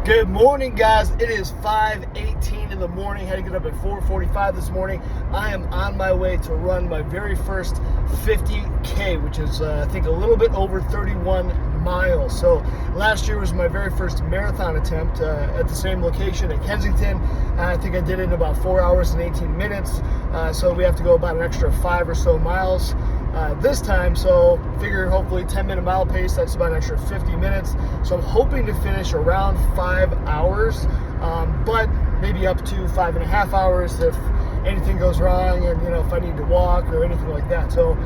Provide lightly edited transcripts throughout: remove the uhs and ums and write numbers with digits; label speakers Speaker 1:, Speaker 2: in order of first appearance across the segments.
Speaker 1: Good morning, guys. It is 5:18 in the morning. Had to get up at 4:45 this morning. I am on my way to run my very first 50K, which is I think a little bit over 31 miles. So last year was my very first marathon attempt at the same location at Kensington. I think I did it in about 4 hours and 18 minutes. So we have to go about an extra 5 or so miles this time. So figure hopefully 10-minute mile pace, that's about an extra 50 minutes. So I'm hoping to finish around 5 hours, but maybe up to 5.5 hours if anything goes wrong and if I need to walk or anything like that. So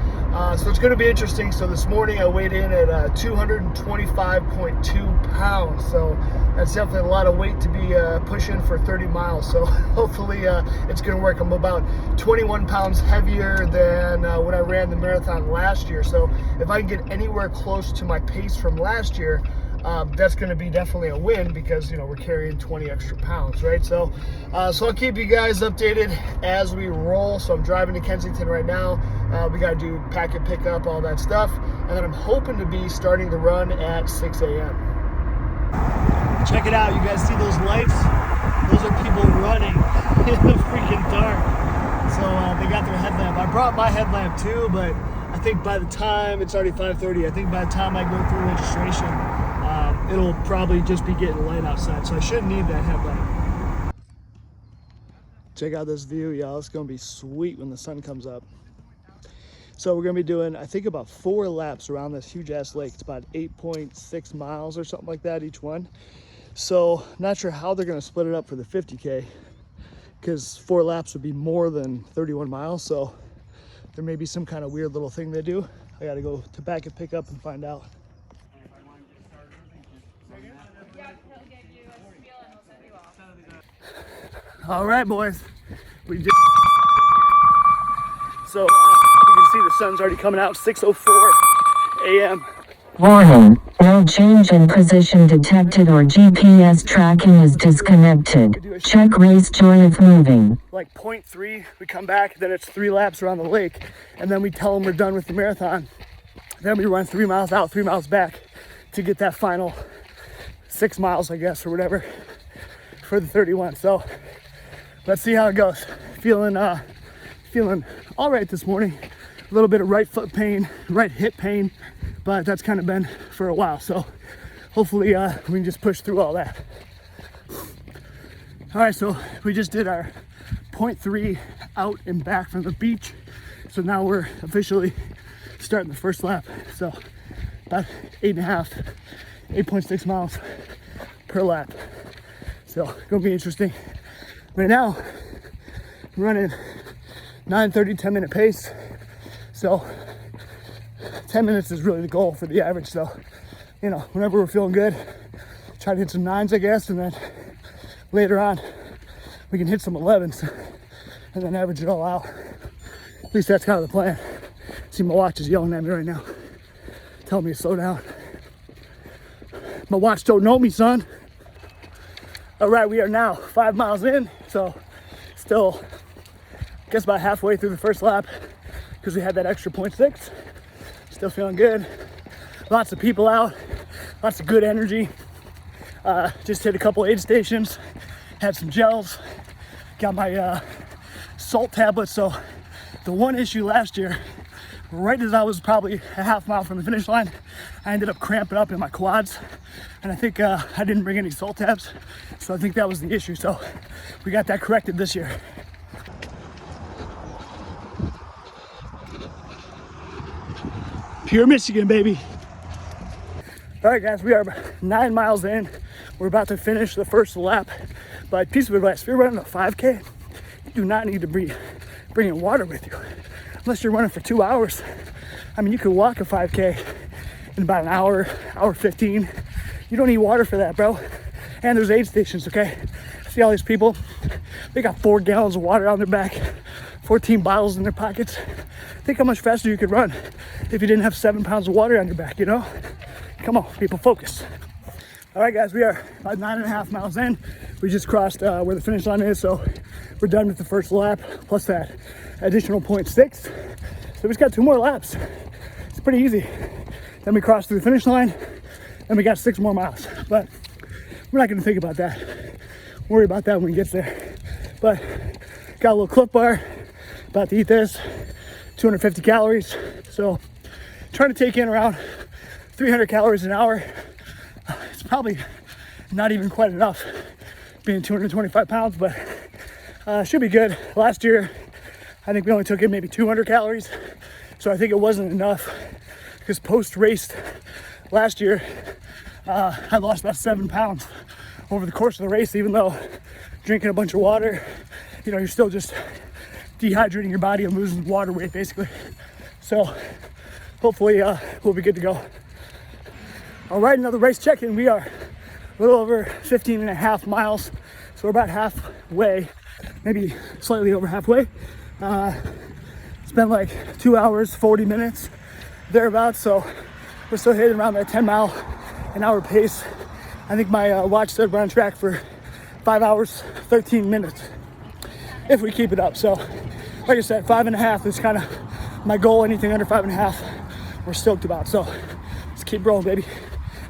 Speaker 1: it's going to be interesting. So this morning I weighed in at 225.2 pounds. So that's definitely a lot of weight to be pushing for 30 miles. So hopefully it's going to work. I'm about 21 pounds heavier than when I ran the marathon last year. So if I can get anywhere close to my pace from last year, that's going to be definitely a win because we're carrying 20 extra pounds, right? So I'll keep you guys updated as we roll. So I'm driving to Kensington right now. We got to do packet pickup, all that stuff, and then I'm hoping to be starting the run at 6 a.m. Check it out, you guys see those lights? Those are people running in the freaking dark. So they got their headlamp. I brought my headlamp too, but I think by the time it's already 5:30, I think by the time I go through registration, it'll probably just be getting light outside, so I shouldn't need that headlamp. Check out this view, y'all. It's gonna be sweet when the sun comes up. So we're gonna be doing, I think, about 4 laps around this huge ass lake. It's about 8.6 miles or something like that each one. So not sure how they're gonna split it up for the 50K, because 4 laps would be more than 31 miles. So there may be some kind of weird little thing they do. I gotta go to back and pick up and find out. All right, boys, we just so you can see the sun's already coming out. 6:04 a.m.
Speaker 2: Warning, no change in position detected or GPS tracking is disconnected. Check race joy if moving.
Speaker 1: Like 0.3, we come back, then it's 3 laps around the lake, and then we tell them we're done with the marathon. Then we run 3 miles out, 3 miles back to get that final 6 miles, I guess, or whatever, for the 31. So let's see how it goes. Feeling all right this morning. A little bit of right foot pain, right hip pain, but that's kind of been for a while. So hopefully we can just push through all that. All right, so we just did our 0.3 out and back from the beach. So now we're officially starting the first lap. So about 8.6 miles per lap. So gonna be interesting. Right now, I'm running 9:30, 10-minute pace. So 10 minutes is really the goal for the average. So, whenever we're feeling good, try to hit some 9s, I guess, and then later on, we can hit some 11s and then average it all out. At least that's kind of the plan. See, my watch is yelling at me right now, telling me to slow down. My watch don't know me, son. All right, we are now 5 miles in, so still, I guess about halfway through the first lap because we had that extra 0.6. Still feeling good. Lots of people out, lots of good energy. Just hit a couple aid stations, had some gels, got my salt tablets. So the one issue last year, right as I was probably a half mile from the finish line, I ended up cramping up in my quads, and I think I didn't bring any salt tabs, so I think that was the issue. So we got that corrected this year. Pure Michigan, baby. All right, guys, we are 9 miles in. We're about to finish the first lap. But piece of advice, if you're running a 5K, you do not need to bring in water with you. Unless you're running for 2 hours. I mean, you could walk a 5K in about an hour 15. You don't need water for that, bro. And there's aid stations, okay? See all these people? They got 4 gallons of water on their back, 14 bottles in their pockets. Think how much faster you could run if you didn't have 7 pounds of water on your back, Come on, people, focus. All right, guys, we are about 9.5 miles in. We just crossed where the finish line is, so we're done with the first lap, plus that additional 0.6. So we just got 2 more laps. It's pretty easy. Then we crossed through the finish line, and we got 6 more miles. But we're not gonna think about that. Worry about that when we get there. But got a little Cliff Bar, about to eat this, 250 calories. So trying to take in around 300 calories an hour. It's probably not even quite enough being 225 pounds, but should be good. Last year, I think we only took in maybe 200 calories. So I think it wasn't enough because post-race last year, I lost about 7 pounds over the course of the race, even though drinking a bunch of water, you know, you're still just dehydrating your body and losing water weight basically. So hopefully we'll be good to go. All right, another race check-in. We are a little over 15 and a half miles. So we're about halfway, maybe slightly over halfway. It's been like 2 hours, 40 minutes, thereabouts. So we're still hitting around that 10-mile-an-hour pace. I think my watch said we're on track for 5 hours, 13 minutes, if we keep it up. So like I said, 5.5 is kind of my goal. Anything under 5.5, we're stoked about. So let's keep rolling, baby.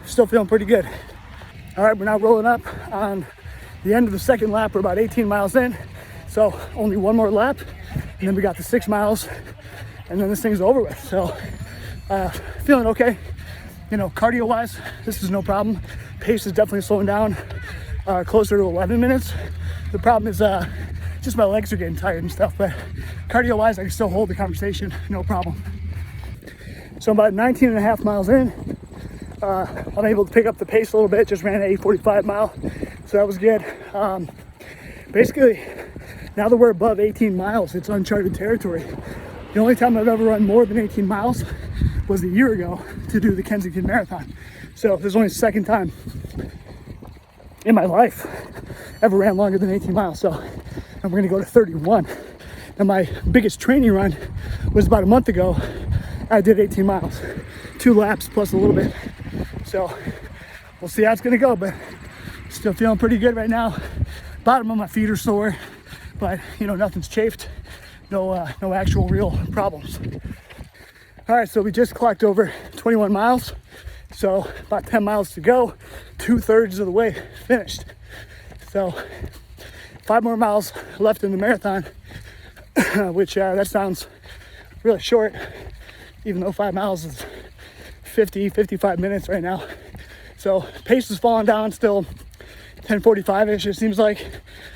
Speaker 1: Still feeling pretty good. All right, we're now rolling up on the end of the second lap. We're about 18 miles in. So only one more lap, and then we got the 6 miles, and then this thing's over with. So feeling okay. You know, cardio-wise, this is no problem. Pace is definitely slowing down, closer to 11 minutes. The problem is just my legs are getting tired and stuff, but cardio-wise, I can still hold the conversation, no problem. So I'm about 19 and a half miles in. I'm able to pick up the pace a little bit, just ran an 8:45 mile, so that was good. Basically, now that we're above 18 miles, it's uncharted territory. The only time I've ever run more than 18 miles was a year ago to do the Kensington Marathon. So this is only the second time in my life ever ran longer than 18 miles. So and we're gonna go to 31. And my biggest training run was about a month ago. I did 18 miles, 2 laps plus a little bit. So we'll see how it's gonna go, but still feeling pretty good right now. Bottom of my feet are sore, but you know, nothing's chafed. No actual real problems. All right, so we just clocked over 21 miles. So about 10 miles to go, 2/3 of the way finished. So 5 more miles left in the marathon, which that sounds really short, even though 5 miles is 55 minutes right now. So pace is falling down, still 10:45-ish it seems like.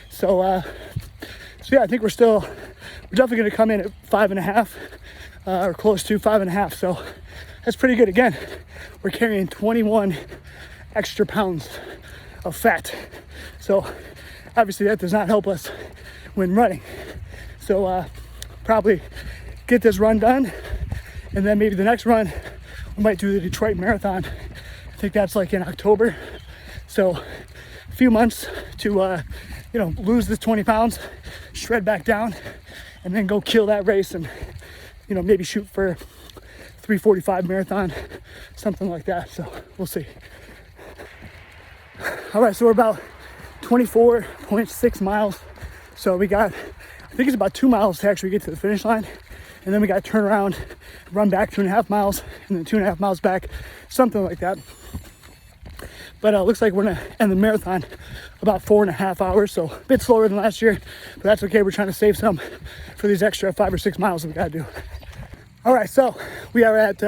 Speaker 1: So yeah, I think we're definitely gonna come in at 5.5 or close to 5.5. So that's pretty good. Again, we're carrying 21 extra pounds of fat. So obviously that does not help us when running. So probably get this run done, and then maybe the next run we might do the Detroit Marathon. I think that's like in October. So a few months to you know, lose this 20 pounds, shred back down, and then go kill that race, and you know, maybe shoot for 3:45 marathon, something like that. So we'll see. All right, so we're about 24.6 miles. So we got, I think it's about 2 miles to actually get to the finish line. And then we got to turn around, run back 2.5 miles, and then 2.5 miles back, something like that. But it looks like we're gonna end the marathon about 4.5 hours. So a bit slower than last year, but that's okay. We're trying to save some for these extra 5 or 6 miles that we gotta do. All right, so we are at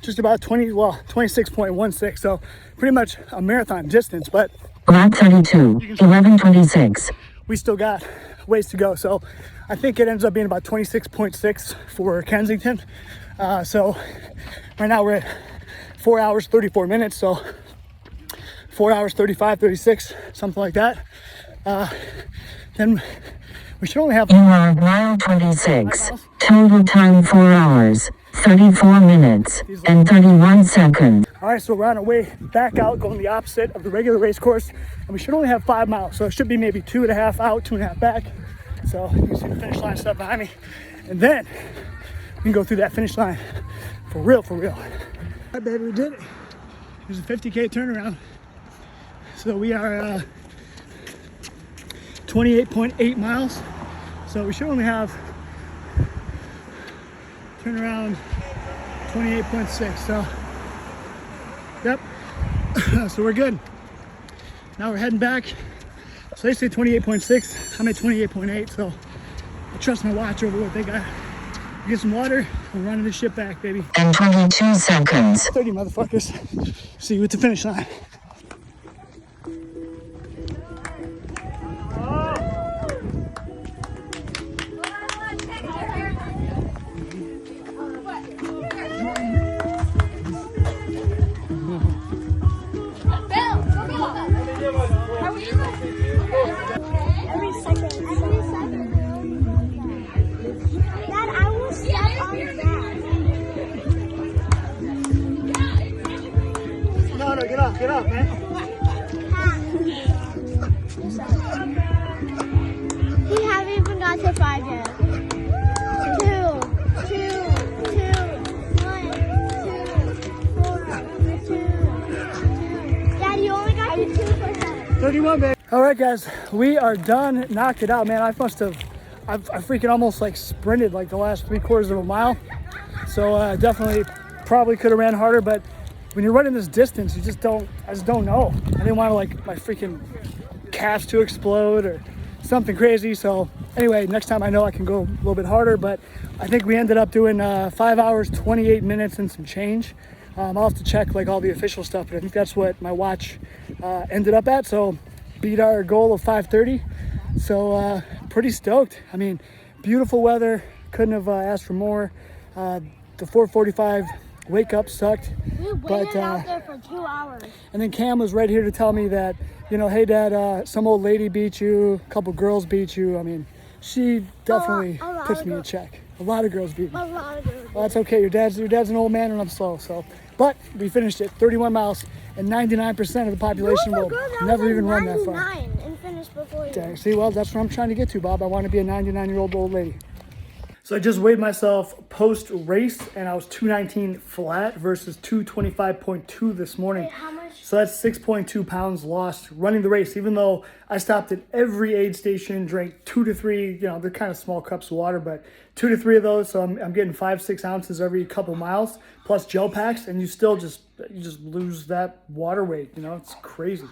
Speaker 1: just about 26.16. So pretty much a marathon distance, but
Speaker 2: lap 32, 11:26.
Speaker 1: We still got ways to go. So I think it ends up being about 26.6 for Kensington. So right now we're at 4 hours, 34 minutes. So 4 hours, 35, 36, something like that. Then we should only have...
Speaker 2: You are at mile 26. Total time 4 hours, 34 minutes, and 31 seconds.
Speaker 1: All right, so we're on our way back out, going the opposite of the regular race course. And we should only have 5 miles. So it should be maybe 2.5 out, 2.5 back. So you can see the finish line stuff behind me. And then we can go through that finish line for real, for real. All right, baby, we did it. There's a 50K turnaround. So we are 28.8 miles. So we should only have turnaround 28.6. So, yep. So we're good. Now we're heading back. So they say 28.6. I'm at 28.8. So I trust my watch over what they got. Get some water. We're running this shit back, baby.
Speaker 2: And 22 seconds.
Speaker 1: 30 motherfuckers. See you at the finish line. Get up, man.
Speaker 3: We haven't even got to 5 yet. 2, 2, 2, 1, 2, 4, 2. Dad, you only got to 2%.
Speaker 1: 31, baby. All right, guys, we are done. Knocked it out, man. I freaking almost like sprinted like the last 3/4 of a mile. So definitely probably could have ran harder, but when you're running this distance, I just don't know. I didn't want to like my freaking calves to explode or something crazy. So anyway, next time I know I can go a little bit harder, but I think we ended up doing 5 hours, 28 minutes and some change. I'll have to check like all the official stuff, but I think that's what my watch ended up at. So beat our goal of 5:30. So pretty stoked. I mean, beautiful weather. Couldn't have asked for more. The 4:45 wake up sucked.
Speaker 3: We waited out there for 2 hours.
Speaker 1: And then Cam was right here to tell me that, you know, hey Dad, some old lady beat you, a couple girls beat you. I mean, she definitely pushed me a check. A lot of girls beat me.
Speaker 3: A lot of girls.
Speaker 1: Well, that's okay. Your dad's an old man and I'm slow. So, but we finished it 31 miles and 99% of the population will never even run that far.
Speaker 3: And finished before you.
Speaker 1: Dang, see, well, that's what I'm trying to get to, Bob. I want to be a 99-year-old old lady. So I just weighed myself post-race, and I was 219 flat versus 225.2 this morning.
Speaker 3: Wait, how much?
Speaker 1: So that's 6.2 pounds lost running the race, even though I stopped at every aid station, drank 2 to 3, you know, they're kind of small cups of water, but 2 to 3 of those. So I'm getting 5-6 ounces every couple miles, plus gel packs, and you still just lose that water weight. You know, it's crazy.